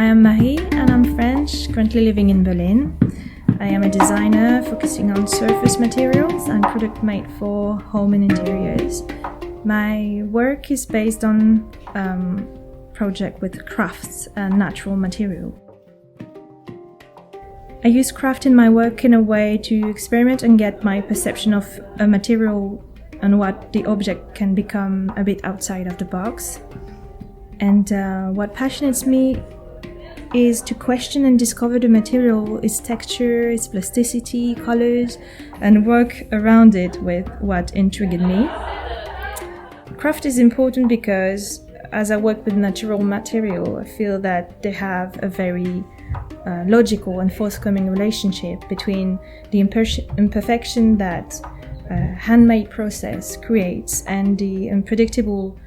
I am Marie and I'm French, currently living in Berlin. I am a designer focusing on surface materials and product made for home and interiors. My work is based on project with crafts and natural material. I use craft in my work in a way to experiment and get my perception of a material and what the object can become a bit outside of the box. And what passionates me is to question and discover the material, its texture, its plasticity, colors, and work around it with what intrigued me. Craft is important because as I work with natural material, I feel that they have a very logical and forthcoming relationship between the imperfection that a handmade process creates and the unpredictable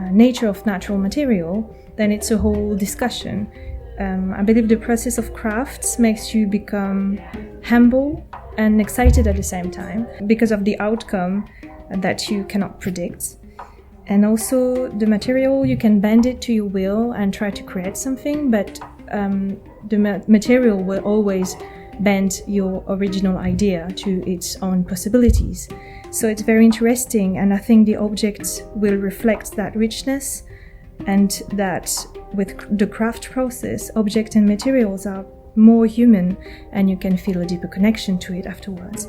nature of natural material. Then it's a whole discussion. I believe the process of crafts makes you become humble and excited at the same time because of the outcome that you cannot predict. And also the material, you can bend it to your will and try to create something, but the material will always bend your original idea to its own possibilities. So it's very interesting, and I think the object will reflect that richness, and that with the craft process, object and materials are more human and you can feel a deeper connection to it afterwards.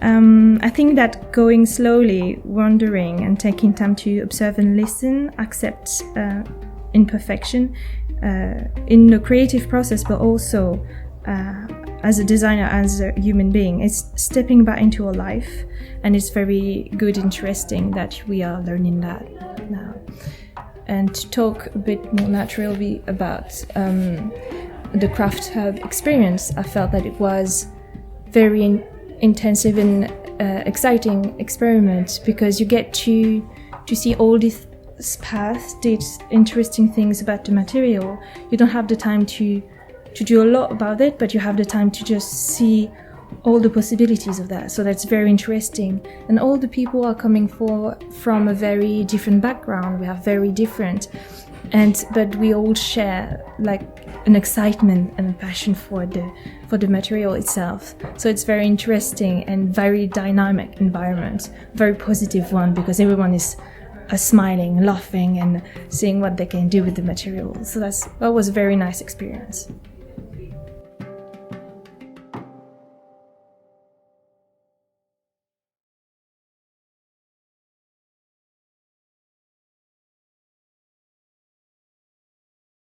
I think that going slowly, wandering and taking time to observe and listen, accept imperfection in the creative process, but also as a designer, as a human being, it's stepping back into our life, and it's very good, interesting that we are learning that now. And to talk a bit more naturally about the Crafthub experience, I felt that it was very intensive and exciting experiment, because you get to see all these paths, these interesting things about the material. You don't have the time to do a lot about it, but you have the time to just see all the possibilities of that. So that's very interesting. And all the people are coming from a very different background. We have very different, but we all share like an excitement and a passion for the material itself. So it's very interesting and very dynamic environment, very positive one, because everyone is smiling, laughing, and seeing what they can do with the material. So that was a very nice experience.